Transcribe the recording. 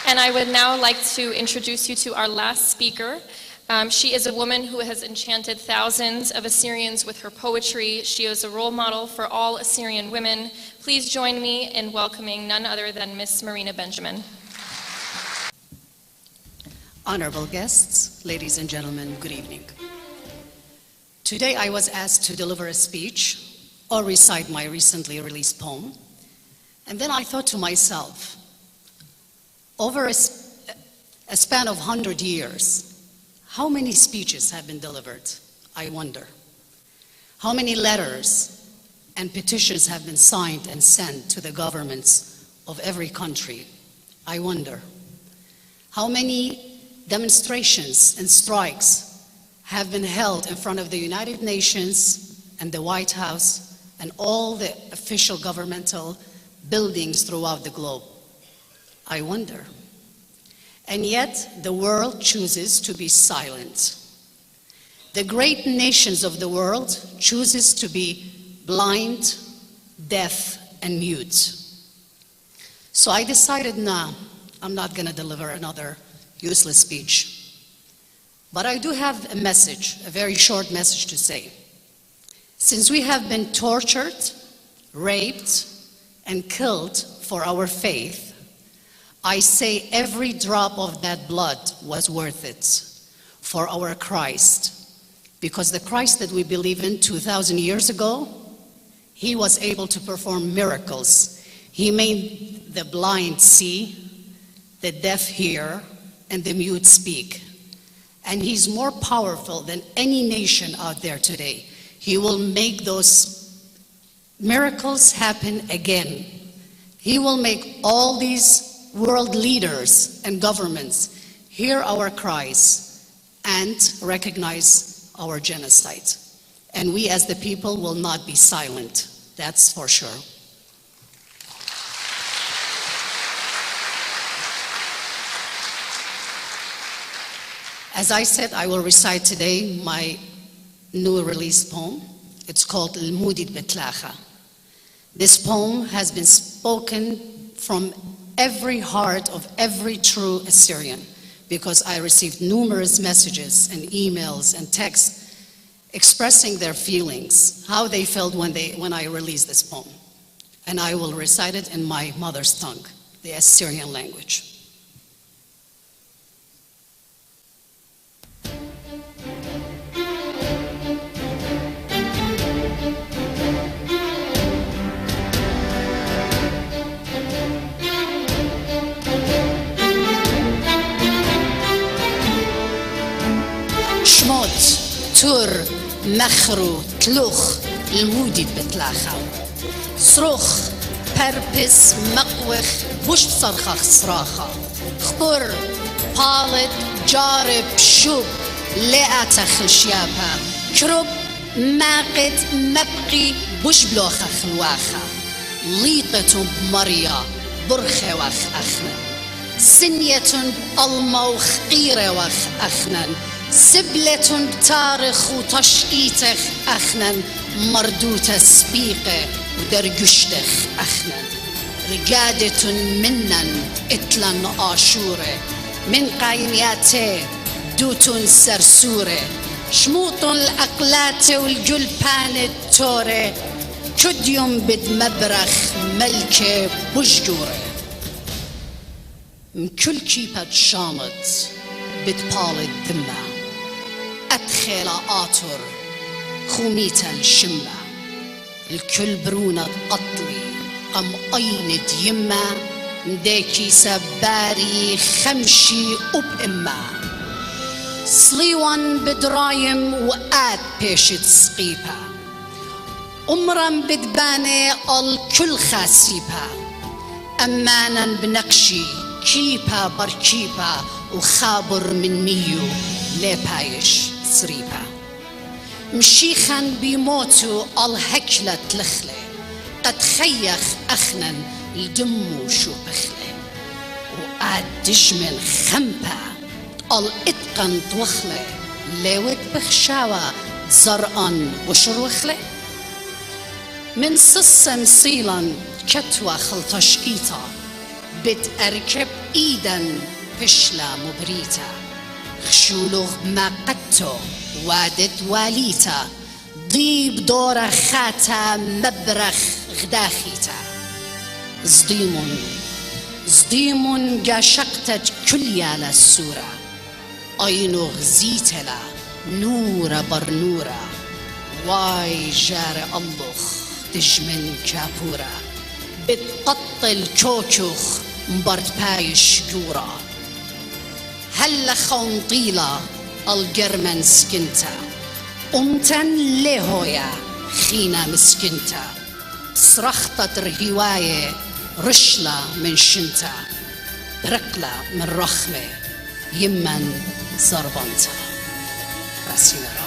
And I would now like to introduce you to our last speaker. She is a woman who has enchanted thousands of Assyrians with her poetry. She is a role model for all Assyrian women. Please join me in welcoming none other than Miss Marina Benjamin. Honorable guests, ladies and gentlemen, good evening. Today I was asked to deliver a speech or recite my recently released poem. And then I thought to myself, over a span of 100 years, how many speeches have been delivered? I wonder. How many letters and petitions have been signed and sent to the governments of every country? I wonder. How many demonstrations and strikes have been held in front of the United Nations and the White House and all the official governmental buildings throughout the globe? I wonder. And yet, the world chooses to be silent. The great nations of the world chooses to be blind, deaf, and mute. So I decided, nah, I'm not going to deliver another useless speech. But I do have a message, a very short message to say. Since we have been tortured, raped, and killed for our faith, I say every drop of that blood was worth it for our Christ. Because the Christ that we believe in 2,000 years ago, he was able to perform miracles. He made the blind see, the deaf hear, and the mute speak. And he's more powerful than any nation out there today. He will make those miracles happen again. He will make all these world leaders and governments hear our cries and recognize our genocide. And we as the people will not be silent, that's for sure. As I said, I will recite today my new released poem. It's called Al-Mudid Betlacha. This poem has been spoken from every heart of every true Assyrian, because I received numerous messages and emails and texts expressing their feelings, how they felt when I released this poem. And I will recite it in my mother's tongue, the Assyrian language. تور مخرو تلوخ المودي بتلاخا صروخ پرپس مقوخ بوش بصرخخ صراخا خبر بالد جارب شوب لأتا خلشيابها كرب ماقد مبقي بوش بلوخا خلواخا ليطة بمريا برخة وخ أخنا سنية الموخ قيرة وخ أخنا سبلة بتارخ وتشقيتخ أخنا مردوتة سبيقة ودرقشتخ أخنا رقادة منن إتلن آشورة من قايمياته دوتون سرسورة شموط الأقلات والجلبان التورة كديوم بد مبرخ ملكة بججورة مكل كيبة شامت بتبال الذمة أدخل آطر خوميتا الشمة الكل برونة قطلي قم أين ديمة مداكي سباري خمشي وبإمة صليوان بدرايم وقات بيشت سقيبة أمرا بدباني الكل خاسيبة أمانا بنقشي كيبا بركيبا وخابر من ميو لبايش سريبا مشيخا بيموتوا الهكلة لخلة قد خيخ أخنا الدمو شو بخلة وقاد دجمن خمبا الاتقن توخلة لوت بخشاوة زرقان وشروخلة من سسا مصيلا كتوى خلطشقيتا بتأركب إيدا بشلا مبريتا خشولوغ ما قدتو وادت واليتا ضيب دور خاتا مبرخ غداخيتا صديم قاشقتج كل يالا السورة أينو غزيتلا نورا برنورا واي جار الله تجمن كابورا بتقطل كوكوخ مبرد بايش جورا هلا خون طيلة الجرمن سكنتا أمتن لهويا خينا مسكنتا صرخت رهواية رشلة من شنتا رقلة من رخمة يمن زربنتا راسينا